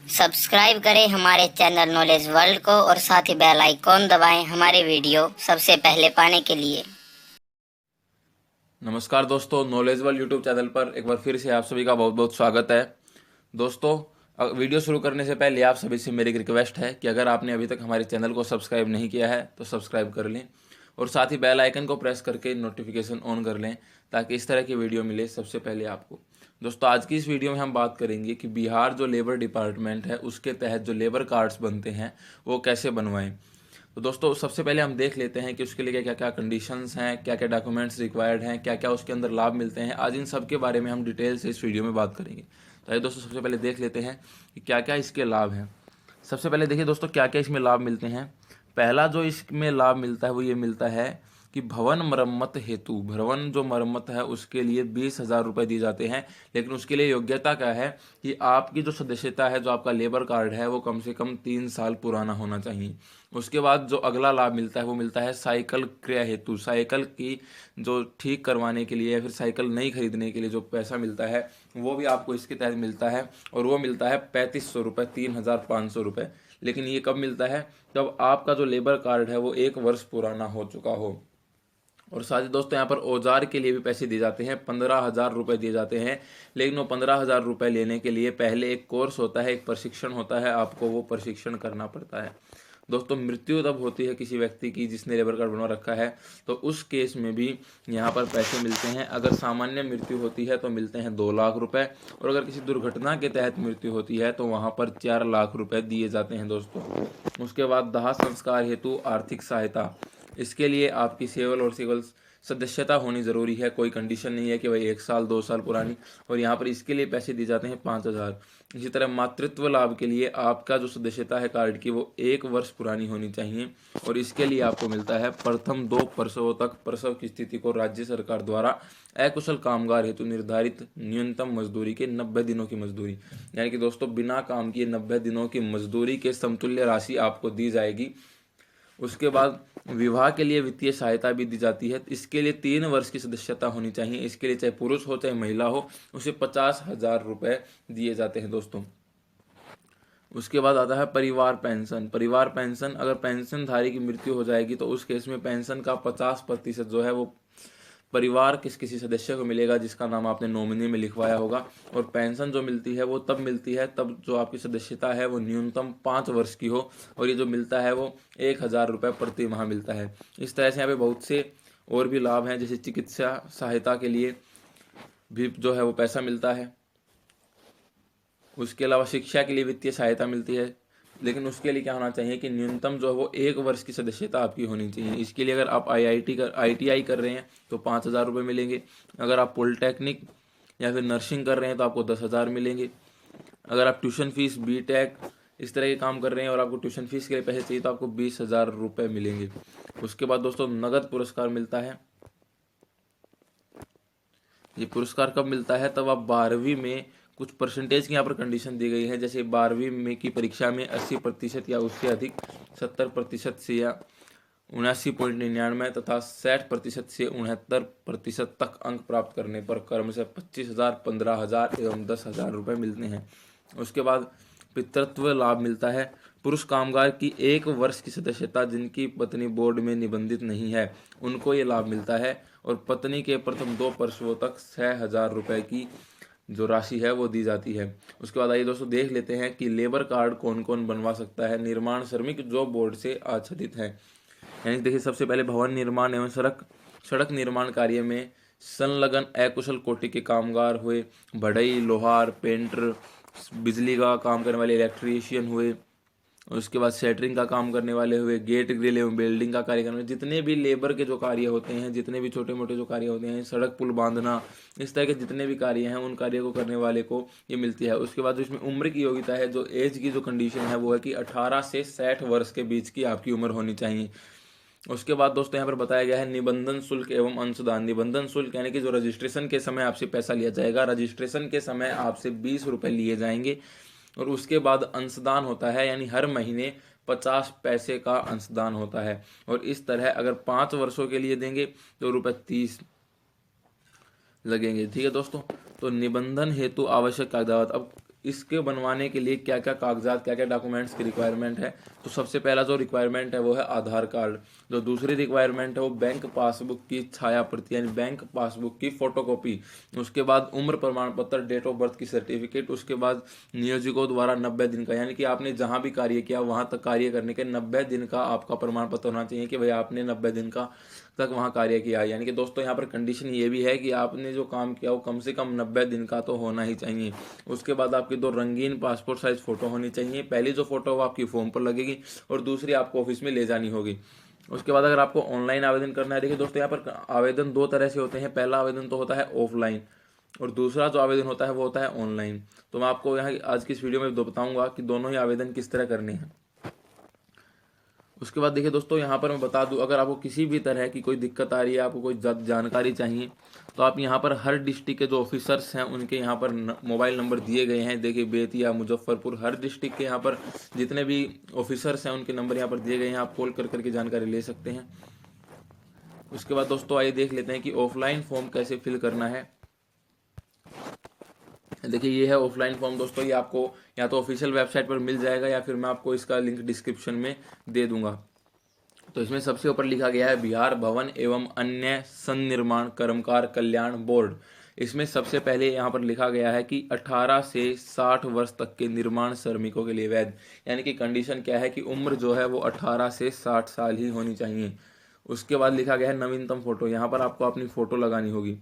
Subscribe करें हमारे channel knowledge world को और साथ ही बेल आइकॉन दबाएं हमारे वीडियो सबसे पहले पाने के लिए। नमस्कार दोस्तों, नॉलेज वर्ल्ड यूट्यूब चैनल पर एक बार फिर से आप सभी का बहुत बहुत स्वागत है। दोस्तों, वीडियो शुरू करने से पहले आप सभी से मेरी एक रिक्वेस्ट है कि अगर आपने अभी तक हमारे चैनल को सब्सक्राइब नहीं किया है तो सब्सक्राइब कर लें और साथ ही बेल आइकन को प्रेस करके नोटिफिकेशन ऑन कर लें ताकि इस तरह की वीडियो मिले सबसे पहले आपको। दोस्तों, आज की इस वीडियो में हम बात करेंगे कि बिहार जो लेबर डिपार्टमेंट है उसके तहत जो लेबर कार्ड्स बनते हैं वो कैसे बनवाएं। तो दोस्तों, सबसे पहले हम देख लेते हैं कि उसके लिए क्या क्या कंडीशंस हैं, क्या क्या डॉक्यूमेंट्स रिक्वायर्ड हैं, क्या क्या उसके अंदर लाभ मिलते हैं। आज इन सब के बारे में हम डिटेल से इस वीडियो में बात करेंगे। तो आइए दोस्तों, सबसे पहले देख लेते हैं कि क्या क्या इसके लाभ हैं। सबसे पहले देखिए दोस्तों, क्या क्या इसमें लाभ मिलते हैं। पहला जो इसमें लाभ मिलता है वो ये मिलता है कि भवन मरम्मत हेतु, भवन जो मरम्मत है उसके लिए 20,000 रुपये दिए जाते हैं। लेकिन उसके लिए योग्यता क्या है कि आपकी जो सदस्यता है, जो आपका लेबर कार्ड है, वो कम से कम 3 साल पुराना होना चाहिए। उसके बाद जो अगला लाभ मिलता है वो मिलता है साइकिल क्रय हेतु। साइकिल की जो ठीक करवाने के लिए या फिर साइकिल नई खरीदने के लिए जो पैसा मिलता है वो भी आपको इसके तहत मिलता है, और वो मिलता है 3500 रुपये, 3,500 रुपये। लेकिन ये कब मिलता है? जब आपका जो लेबर कार्ड है वो 1 वर्ष पुराना हो चुका हो। और साथ ही दोस्तों, यहाँ पर औजार के लिए भी पैसे दिए जाते हैं, 15,000 रुपये दिए जाते हैं। लेकिन वो 15,000 रुपये लेने के लिए पहले एक कोर्स होता है, एक प्रशिक्षण होता है, आपको वो प्रशिक्षण करना पड़ता है। दोस्तों, मृत्यु तब होती है किसी व्यक्ति की जिसने लेबर कार्ड बनवा रखा है, तो उस केस में भी यहाँ पर पैसे मिलते हैं। अगर सामान्य मृत्यु होती है तो मिलते हैं 2 लाख रुपए, और अगर किसी दुर्घटना के तहत मृत्यु होती है तो वहाँ पर 4 लाख रुपए दिए जाते हैं दोस्तों। उसके बाद दाह संस्कार हेतु आर्थिक सहायता, इसके लिए आपकी सिविल और सिविल सदस्यता होनी ज़रूरी है। कोई कंडीशन नहीं है कि भाई 1 साल 2 साल पुरानी, और यहाँ पर इसके लिए पैसे दिए जाते हैं 5,000। इसी तरह मातृत्व लाभ के लिए आपका जो सदस्यता है कार्ड की वो 1 वर्ष पुरानी होनी चाहिए, और इसके लिए आपको मिलता है प्रथम 2 प्रसवों तक प्रसव की स्थिति को राज्य सरकार द्वारा अकुशल कामगार हेतु निर्धारित न्यूनतम मजदूरी के 90 दिनों की मजदूरी, यानी कि दोस्तों बिना काम किए 90 दिनों की मजदूरी के समतुल्य राशि आपको दी जाएगी। उसके बाद विवाह के लिए वित्तीय सहायता भी दी जाती है। इसके लिए 3 वर्ष की सदस्यता होनी चाहिए। इसके लिए चाहे पुरुष हो चाहे महिला हो, उसे 50,000 रुपये दिए जाते हैं दोस्तों। उसके बाद आता है परिवार पेंशन। परिवार पेंशन, अगर पेंशनधारी की मृत्यु हो जाएगी तो उस केस में पेंशन का 50% जो है वो परिवार किसी सदस्य को मिलेगा जिसका नाम आपने नॉमिनी में लिखवाया होगा। और पेंशन जो मिलती है वो तब मिलती है तब जो आपकी सदस्यता है वो न्यूनतम 5 वर्ष की हो, और ये जो मिलता है वो 1,000 रुपये प्रति माह मिलता है। इस तरह से यहाँ पे बहुत से और भी लाभ हैं, जैसे चिकित्सा सहायता के लिए भी जो है वो पैसा मिलता है। उसके अलावा शिक्षा के लिए वित्तीय सहायता मिलती है, लेकिन उसके लिए क्या होना चाहिए कि न्यूनतम जो है वो 1 वर्ष की सदस्यता आपकी होनी चाहिए। इसके लिए अगर आप IITI कर रहे हैं तो 5,000 रुपये मिलेंगे। अगर आप पॉलिटेक्निक या फिर नर्सिंग कर रहे हैं तो आपको 10,000 मिलेंगे। अगर आप ट्यूशन फीस, BTech इस तरह के काम कर रहे हैं और आपको ट्यूशन फीस के लिए पैसे चाहिए तो आपको 20,000 रुपये मिलेंगे। उसके बाद दोस्तों नगद पुरस्कार मिलता है। ये पुरस्कार कब मिलता है? तब आप 12वीं में कुछ परसेंटेज की यहाँ पर कंडीशन दी गई है, जैसे 12वीं में की परीक्षा में 80% या उससे अधिक, 70% से या 79.99 तथा 60% से 69% तक अंक प्राप्त करने पर क्रमशः 25,000, 15,000 एवं 10,000 रुपये मिलते हैं। उसके बाद पितृत्व लाभ मिलता है। पुरुष कामगार की 1 वर्ष की सदस्यता जिनकी पत्नी बोर्ड में निबंधित नहीं है उनको ये लाभ मिलता है, और पत्नी के प्रथम 2 प्रसवों तक 6,000 रुपये की जो राशि है वो दी जाती है। उसके बाद आइए दोस्तों देख लेते हैं कि लेबर कार्ड कौन कौन बनवा सकता है। निर्माण श्रमिक जो बोर्ड से आच्छादित है, यानी देखिए सबसे पहले भवन निर्माण एवं सड़क निर्माण कार्य में संलग्न अकुशल कोटि के कामगार हुए, बढ़ई, लोहार, पेंटर, बिजली का काम करने वाले इलेक्ट्रीशियन हुए, उसके बाद सेटरिंग का काम करने वाले हुए, गेट ग्रिल एवं बिल्डिंग का कार्य करने वाले, जितने भी लेबर के जो कार्य होते हैं, जितने भी छोटे मोटे जो कार्य होते हैं, सड़क पुल बांधना, इस तरह के जितने भी कार्य हैं उन कार्यों को करने वाले को ये मिलती है। उसके बाद जो इसमें उम्र की योग्यता है, जो एज की जो कंडीशन है वो है कि 18 से 60 वर्ष के बीच की आपकी उम्र होनी चाहिए। उसके बाद दोस्तों यहाँ पर बताया गया है निबंधन शुल्क एवं अंशदान। निबंधन शुल्क यानी कि जो रजिस्ट्रेशन के समय आपसे पैसा लिया जाएगा, रजिस्ट्रेशन के समय आपसे 20 रुपये लिए जाएंगे, और उसके बाद अंशदान होता है, यानी हर महीने 50 पैसे का अंशदान होता है। और इस तरह अगर 5 वर्षों के लिए देंगे तो ₹30 लगेंगे। ठीक है दोस्तों, तो निबंधन हेतु आवश्यक कागजात। अब इसके बनवाने के लिए क्या क्या कागजात, क्या क्या डॉक्यूमेंट्स की रिक्वायरमेंट है। तो सबसे पहला जो रिक्वायरमेंट है वो है आधार कार्ड। जो दूसरी रिक्वायरमेंट है वो बैंक पासबुक की छाया प्रति यानी बैंक पासबुक की फोटोकॉपी। उसके बाद उम्र प्रमाण पत्र, डेट ऑफ बर्थ की सर्टिफिकेट। उसके बाद नियोजकों द्वारा 90 दिन का, यानी कि आपने जहां भी कार्य किया वहां तक कार्य करने के 90 दिन का आपका प्रमाण पत्र होना चाहिए कि भाई आपने 90 दिन का तक वहाँ कार्य किया है। यानी कि दोस्तों यहाँ पर कंडीशन ये भी है कि आपने जो काम किया वो कम से कम 90 दिन का तो होना ही चाहिए। उसके बाद आपकी 2 रंगीन पासपोर्ट साइज फ़ोटो होनी चाहिए। पहली जो फ़ोटो है वो आपकी फॉर्म पर लगेगी और दूसरी आपको ऑफिस में ले जानी होगी। उसके बाद अगर आपको ऑनलाइन आवेदन करना है, देखिए दोस्तों यहाँ पर आवेदन 2 तरह से होते हैं। पहला आवेदन तो होता है ऑफलाइन और दूसरा जो आवेदन होता है वो होता है ऑनलाइन। तो मैं आपको यहाँ आज की इस वीडियो में बताऊँगा कि दोनों ही आवेदन किस तरह करने हैं। उसके बाद देखिए दोस्तों यहाँ पर मैं बता दूं, अगर आपको किसी भी तरह की कोई दिक्कत आ रही है, आपको कोई जानकारी चाहिए, तो आप यहाँ पर हर डिस्ट्रिक्ट के जो ऑफिसर्स हैं उनके यहाँ पर मोबाइल नंबर दिए गए हैं। देखिए बेतिया, मुजफ्फरपुर, हर डिस्ट्रिक्ट के यहाँ पर जितने भी ऑफिसर्स हैं उनके नंबर यहाँ पर दिए गए हैं। आप कॉल कर करके जानकारी ले सकते हैं। उसके बाद दोस्तों आइए देख लेते हैं कि ऑफलाइन फॉर्म कैसे फिल करना है। देखिए ये है ऑफलाइन फॉर्म दोस्तों, ये आपको या तो ऑफिशियल वेबसाइट पर मिल जाएगा या फिर मैं आपको इसका लिंक डिस्क्रिप्शन में दे दूंगा। तो इसमें सबसे ऊपर लिखा गया है बिहार भवन एवं अन्य संनिर्माण कर्मकार कल्याण बोर्ड। इसमें सबसे पहले यहाँ पर लिखा गया है कि 18 से 60 वर्ष तक के निर्माण श्रमिकों के लिए वैध, यानी कि कंडीशन क्या है कि उम्र जो है वो 18 से 60 साल ही होनी चाहिए। उसके बाद लिखा गया है नवीनतम फोटो, यहाँ पर आपको अपनी फ़ोटो लगानी होगी।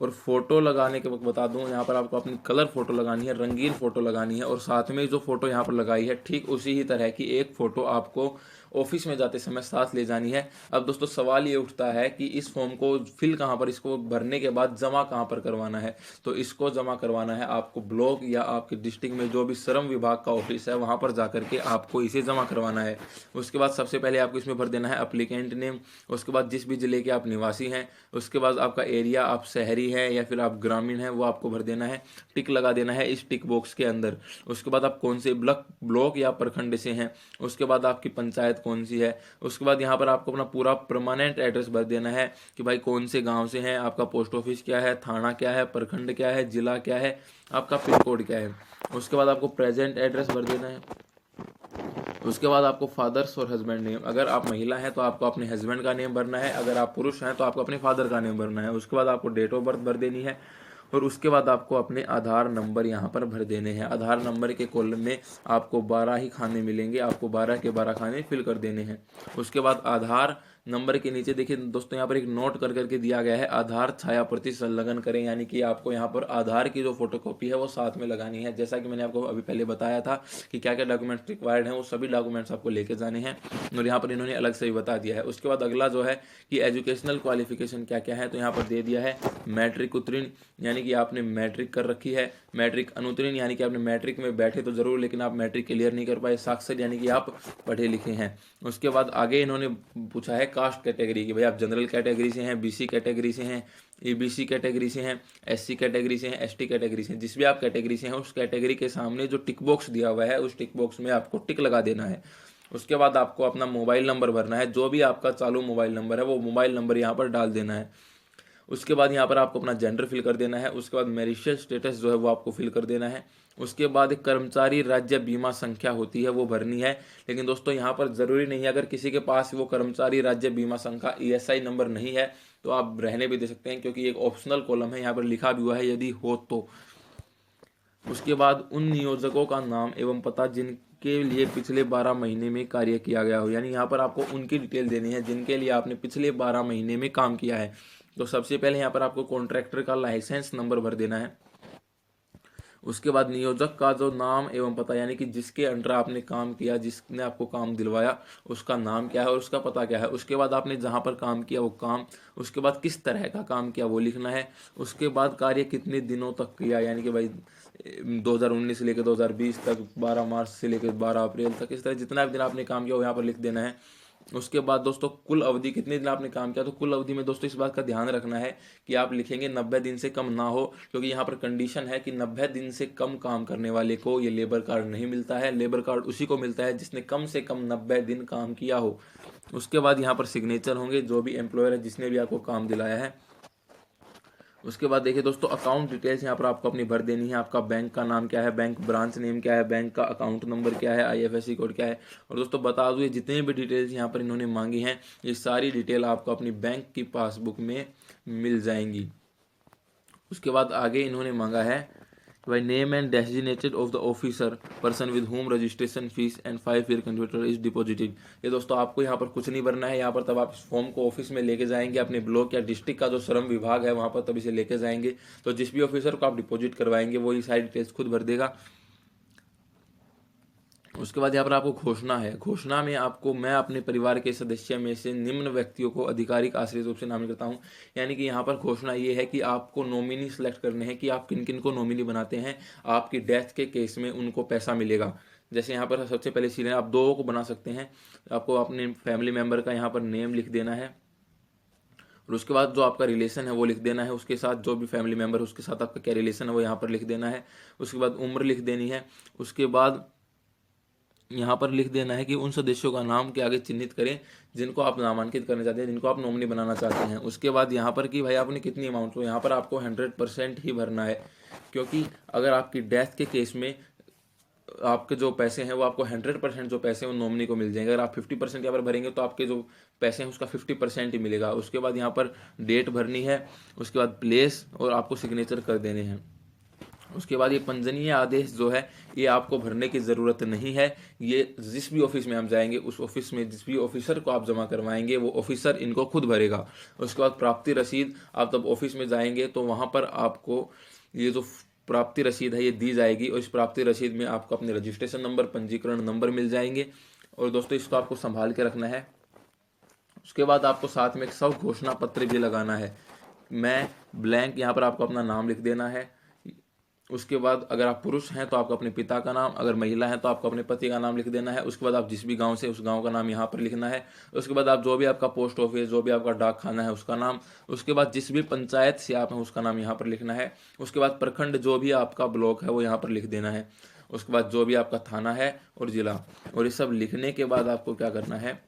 और फोटो लगाने के वक्त बता दूं, यहाँ पर आपको अपनी कलर फोटो लगानी है, रंगीन फोटो लगानी है। और साथ में जो फोटो यहाँ पर लगाई है ठीक उसी ही तरह की एक फोटो आपको ऑफिस में जाते समय साथ ले जानी है। अब दोस्तों सवाल ये उठता है कि इस फॉर्म को फिल कहाँ पर, इसको भरने के बाद जमा कहाँ पर करवाना है। तो इसको जमा करवाना है आपको ब्लॉक या आपके डिस्ट्रिक्ट में जो भी श्रम विभाग का ऑफिस है वहाँ पर जाकर के आपको इसे जमा करवाना है। उसके बाद सबसे पहले आपको इसमें भर देना है अप्लीकेंट नेम। उसके बाद जिस भी जिले के आप निवासी हैं, उसके बाद आपका एरिया, आप शहरी है या फिर आप ग्रामीण है, वो आपको भर देना है। टिक लगा देना है इस टिक बॉक्स के अंदर। उसके बाद आप कौन से ब्लॉक या प्रखंड से हैं, उसके बाद आपकी पंचायत कौन सी है। उसके बाद यहाँ पर आपको अपना पूरा परमानेंट एड्रेस भर देना है कि भाई कौन से गांव से हैं, आपका पोस्ट ऑफिस क्या है, थाना क्या है, प्रखंड क्या है, जिला क्या है, आपका पिन कोड क्या है। उसके बाद आपको प्रेजेंट एड्रेस भर देना है। उसके बाद आपको फादर्स और हस्बैंड नेम, अगर आप महिला हैं तो आपको अपने हस्बैंड का नेम भरना है, अगर आप पुरुष हैं तो आपको अपने फादर का नेम भरना है। उसके बाद आपको डेट ऑफ बर्थ भर देनी है और उसके बाद आपको अपने आधार नंबर यहाँ पर भर देने हैं। आधार नंबर के कॉलम में आपको 12 ही खाने मिलेंगे, आपको 12 के 12 खाने फिल कर देने हैं। उसके बाद आधार नंबर के नीचे देखिए दोस्तों यहाँ पर एक नोट कर करके दिया गया है, आधार छाया प्रति संलग्न करें, यानी कि आपको यहाँ पर आधार की जो फोटोकॉपी है वो साथ में लगानी है। जैसा कि मैंने आपको अभी पहले बताया था कि क्या क्या डॉक्यूमेंट्स रिक्वायर्ड हैं, वो सभी डॉक्यूमेंट्स आपको लेके जाने हैं और यहाँ पर इन्होंने अलग से भी बता दिया है। उसके बाद अगला जो है कि एजुकेशनल क्वालिफिकेशन क्या क्या है, तो यहाँ पर दे दिया है मैट्रिक उत्तीर्ण, यानी कि आपने मैट्रिक कर रखी है। मैट्रिक अनुत्तीर्ण, यानी कि आपने मैट्रिक में बैठे तो जरूर लेकिन आप मैट्रिक क्लियर नहीं कर पाए। साक्षर, यानी कि आप पढ़े लिखे हैं। उसके बाद आगे इन्होंने पूछा है कास्ट कैटेगरी की, भाई आप जनरल कैटेगरी से हैं, बीसी कैटेगरी से हैं, ईबीसी कैटेगरी से हैं, एससी कैटेगरी से हैं, एसटी कैटेगरी से हैं। जिस भी आप कैटेगरी से हैं उस कैटेगरी के सामने जो टिक बॉक्स दिया हुआ है उस टिक बॉक्स में आपको टिक लगा देना है। उसके बाद आपको अपना मोबाइल नंबर भरना है, जो भी आपका चालू मोबाइल नंबर है वो मोबाइल नंबर यहाँ पर डाल देना है। उसके बाद यहाँ पर आपको अपना जेंडर फिल कर देना है। उसके बाद मैरिटल स्टेटस जो है वो आपको फिल कर देना है। उसके बाद एक कर्मचारी राज्य बीमा संख्या होती है वो भरनी है, लेकिन दोस्तों यहाँ पर ज़रूरी नहीं है। अगर किसी के पास वो कर्मचारी राज्य बीमा संख्या ESI नंबर नहीं है तो आप रहने भी दे सकते हैं, क्योंकि एक ऑप्शनल कॉलम है, यहाँ पर लिखा भी हुआ है यदि हो तो। उसके बाद उन नियोजकों का नाम एवं पता जिनके लिए पिछले 12 महीने में कार्य किया गया हो, यानी यहाँ पर आपको उनकी डिटेल देनी है जिनके लिए आपने पिछले 12 महीने में काम किया है। तो सबसे पहले यहाँ पर आपको कॉन्ट्रैक्टर का लाइसेंस नंबर भर देना है। उसके बाद नियोजक का जो नाम एवं पता, यानी कि जिसके अंडर आपने काम किया, जिसने आपको काम दिलवाया, उसका नाम क्या है और उसका पता क्या है। उसके बाद आपने जहाँ पर काम किया वो काम, उसके बाद किस तरह का काम किया वो लिखना है। उसके बाद कार्य कितने दिनों तक किया, यानी कि भाई 2019 से लेकर 2020 तक, 12 मार्च से लेकर 12 अप्रैल तक, इस तरह जितना भी दिन आपने काम किया वो यहाँ पर लिख देना है। उसके बाद दोस्तों कुल अवधि कितने दिन आपने काम किया, तो कुल अवधि में दोस्तों इस बात का ध्यान रखना है कि आप लिखेंगे 90 दिन से कम ना हो, क्योंकि यहाँ पर कंडीशन है कि 90 दिन से कम काम करने वाले को ये लेबर कार्ड नहीं मिलता है। लेबर कार्ड उसी को मिलता है जिसने कम से कम 90 दिन काम किया हो। उसके बाद यहाँ पर सिग्नेचर होंगे जो भी एम्प्लॉयर है जिसने भी आपको काम दिलाया है। उसके बाद देखिए दोस्तों, अकाउंट डिटेल्स यहाँ पर आपको अपनी भर देनी है। आपका बैंक का नाम क्या है, बैंक ब्रांच नेम क्या है, बैंक का अकाउंट नंबर क्या है, IFSC कोड क्या है। और दोस्तों बता दूँ, ये जितने भी डिटेल्स यहाँ पर इन्होंने मांगी हैं, ये सारी डिटेल आपको अपनी बैंक की पासबुक में मिल जाएंगी। उसके बाद आगे इन्होंने मांगा है by name and designated of the officer person with whom registration fees and 5-year computer is deposited। ये दोस्तों आपको यहाँ पर कुछ नहीं भरना है। यहाँ पर तब आप इस फॉर्म को ऑफिस में लेके जाएंगे, अपने ब्लॉक या डिस्ट्रिक्ट का जो श्रम विभाग है वहाँ पर तब इसे लेके जाएंगे। तो जिस भी ऑफिसर को आप डिपॉजिट करवाएंगे वो ये सारी डिटेल्स खुद भर देगा। उसके बाद यहाँ पर आपको घोषणा है। घोषणा में आपको, मैं अपने परिवार के सदस्य में से निम्न व्यक्तियों को आधिकारिक आश्रित रूप से नामित करता हूँ। यानी कि यहाँ पर घोषणा ये है कि आपको नॉमिनी सेलेक्ट करने हैं कि आप किन किन को नॉमिनी बनाते हैं। आपकी डेथ के केस में उनको पैसा मिलेगा। जैसे यहाँ पर सबसे पहले सीधे आप दो को बना सकते हैं। आपको अपने फैमिली मेम्बर का यहाँ पर नेम लिख देना है और उसके बाद जो आपका रिलेशन है वो लिख देना है। उसके साथ जो भी फैमिली मेम्बर है उसके साथ आपका क्या रिलेशन है वो यहाँ पर लिख देना है। उसके बाद उम्र लिख देनी है। उसके बाद यहाँ पर लिख देना है कि उन सदस्यों का नाम के आगे चिन्हित करें जिनको आप नामांकित करना चाहते हैं, जिनको आप नॉमिनी बनाना चाहते हैं। उसके बाद यहाँ पर कि भाई आपने कितनी अमाउंट, तो यहाँ पर आपको 100% ही भरना है, क्योंकि अगर आपकी डेथ के केस में आपके जो पैसे हैं वो आपको 100% जो पैसे हैं वो नॉमिनी को मिल जाएंगे। अगर आप 50% यहाँ पर भरेंगे तो आपके जो पैसे हैं उसका 50% ही मिलेगा। उसके बाद यहाँ पर डेट भरनी है। उसके बाद प्लेस और आपको सिग्नेचर कर देने हैं। उसके बाद ये पंजनीय आदेश जो है ये आपको भरने की ज़रूरत नहीं है। ये जिस भी ऑफिस में हम जाएंगे उस ऑफिस में जिस भी ऑफिसर को आप जमा करवाएंगे वो ऑफिसर इनको खुद भरेगा। उसके बाद प्राप्ति रसीद, आप तब ऑफिस में जाएंगे तो वहाँ पर आपको ये जो प्राप्ति रसीद है ये दी जाएगी और इस प्राप्ति रसीद में आपको अपने रजिस्ट्रेशन नंबर, पंजीकरण नंबर मिल जाएंगे। और दोस्तों इसको आपको संभाल के रखना है। उसके बाद आपको साथ में एक सब घोषणा पत्र भी लगाना है। मैं ब्लैंक, यहाँ पर आपको अपना नाम लिख देना है। उसके बाद अगर आप पुरुष हैं तो आपको अपने पिता का नाम, अगर महिला है तो आपको अपने पति का नाम लिख देना है। उसके बाद आप जिस भी गांव से उस गांव का नाम यहाँ पर लिखना है। उसके बाद आप जो भी आपका पोस्ट ऑफिस, जो भी आपका डाक खाना है उसका नाम। उसके बाद जिस भी पंचायत से आप हैं उसका नाम यहाँ पर लिखना है। उसके बाद प्रखंड, जो भी आपका ब्लॉक है वो यहाँ पर लिख देना है। उसके बाद जो भी आपका थाना है और जिला, और ये सब लिखने के बाद आपको क्या करना है,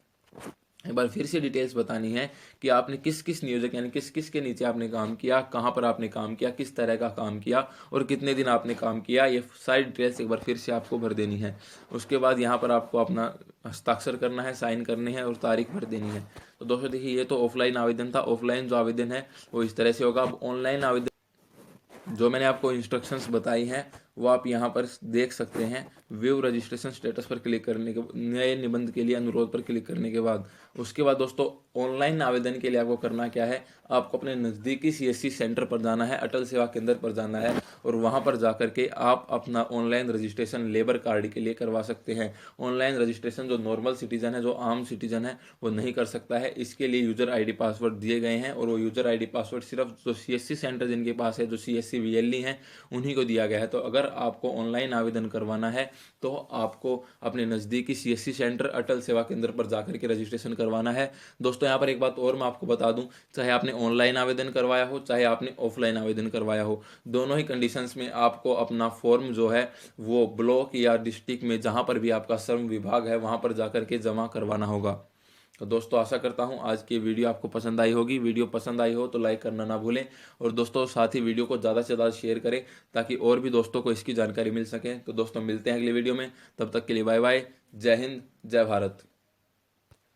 एक बार फिर से डिटेल्स बतानी है कि आपने किस किस नियोजक यानी किस किस के नीचे आपने काम किया, कहाँ पर आपने काम किया, किस तरह का काम किया और कितने दिन आपने काम किया। ये सारी डिटेल्स एक बार फिर से आपको भर देनी है। उसके बाद यहाँ पर आपको अपना हस्ताक्षर करना है, साइन करने हैं और तारीख भर देनी है। तो दोस्तों देखिए, ये तो ऑफलाइन आवेदन था। ऑफलाइन जो आवेदन है वो इस तरह से होगा। अब ऑनलाइन आवेदन जो मैंने आपको इंस्ट्रक्शंस बताई हैं वो आप यहाँ पर देख सकते हैं। व्यू रजिस्ट्रेशन स्टेटस पर क्लिक करने के, नए निबंध के लिए अनुरोध पर क्लिक करने के बाद, उसके बाद दोस्तों ऑनलाइन आवेदन के लिए आपको करना क्या है, आपको अपने नज़दीकी CSC सेंटर पर जाना है, अटल सेवा केंद्र पर जाना है और वहाँ पर जा कर के आप अपना ऑनलाइन रजिस्ट्रेशन लेबर कार्ड के लिए करवा सकते हैं। ऑनलाइन रजिस्ट्रेशन जो नॉर्मल सिटीजन है, जो आम सिटीजन है वो नहीं कर सकता है। इसके लिए यूज़र ID पासवर्ड दिए गए हैं और वो यूज़र ID पासवर्ड सिर्फ जो CSC सेंटर जिनके पास है, जो CSC VLE हैं, उन्हीं को दिया गया है। तो अगर आपको ऑनलाइन आवेदन करवाना है तो आपको अपने नज़दीकी CSC सेंटर, अटल सेवा केंद्र पर जाकर के रजिस्ट्रेशन करवाना है। दोस्तों यहाँ पर एक बात और मैं आपको बता दूं, चाहे आपने ऑनलाइन आवेदन करवाया हो चाहे आपने ऑफलाइन आवेदन करवाया हो, दोनों ही कंडीशंस में आपको अपना फॉर्म जो है वो ब्लॉक या डिस्ट्रिक्ट में जहाँ पर भी आपका श्रम विभाग है वहाँ पर जाकर के जमा करवाना होगा। तो दोस्तों आशा करता हूँ आज की वीडियो आपको पसंद आई होगी। वीडियो पसंद आई हो तो लाइक करना ना भूलें और दोस्तों साथ ही वीडियो को ज़्यादा से ज़्यादा शेयर करें ताकि और भी दोस्तों को इसकी जानकारी मिल सके। तो दोस्तों मिलते हैं अगली वीडियो में, तब तक के लिए बाय बाय। जय हिंद, जय भारत।